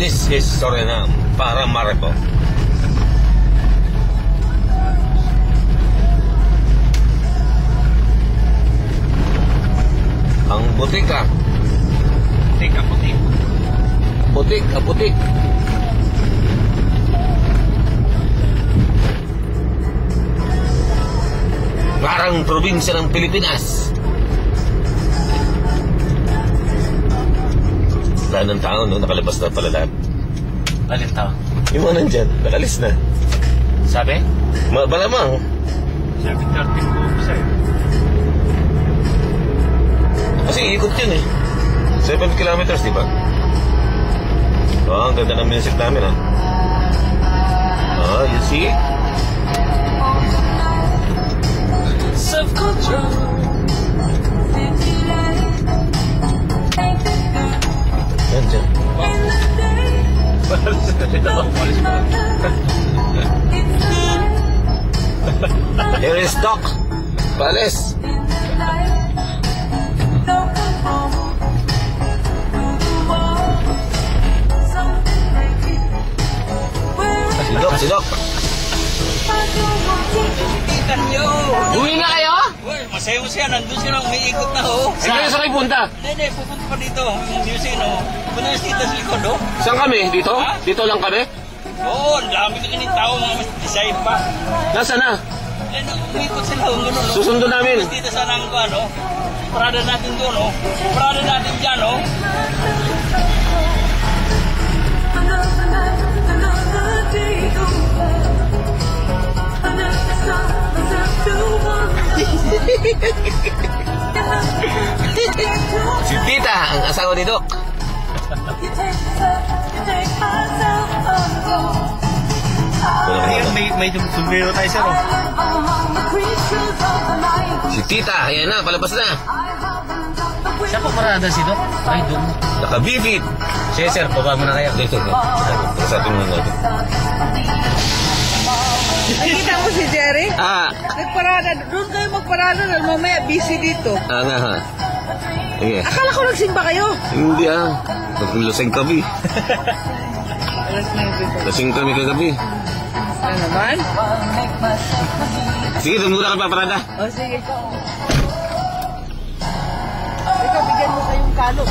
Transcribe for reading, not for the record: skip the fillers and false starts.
This is Suriname, Paramaribo. Ang butika. Putik. Putik. Parang probinsya ng Pilipinas. Wala ng tao, no? Nakalabas na pala lahat. Alin tao? Yung mga nandyan, nakalis na. Sabi? Malamang. 7:13 po sa'yo. Kasi ikot yun eh. 7 kilometers, di ba? Oh, ang ganda ng music namin, ha? Oh, you see? Self-control. Yan, dyan. Here is Doc Pales. Si Doc. Titan nyo! Uwi na kayo? Uy, masaya-masaya. Nandun sila, umiikot na ho. Kayo sa kayo punta? Hindi, pupunta pa dito. Yung music, no? Punta yung tita sa likod, no? Saan kami? Dito? Dito lang kami? Oo, ang dami ka ganit tao, mga design pa. Nasaan na? Umiikot sila, gano'n, no? Susundo namin. Mas tita sana ang ano? Parada natin doon, no? Parada natin dyan, no? Si Tita, ang asawa ni Doc. May sombrero tayo, sir, oh. Si Tita, ayan na, palabas na. Saan po parada si Doc? Ay, doon. Nakabibit. Sige, sir, baba mo na kayo. Dito. Sa atin muna natin. Nakita mo si Jerry? Nagparada. Doon kayo magparada. Mamaya busy dito. Nga ha. Sige. Akala ko nagsimba kayo. Hindi Lasing kami. Alas 9 Lasing kami kagabi. Ano naman? Sige, doon muna ka paparada. O sige. Ikaw, bigyan mo kayong kalo.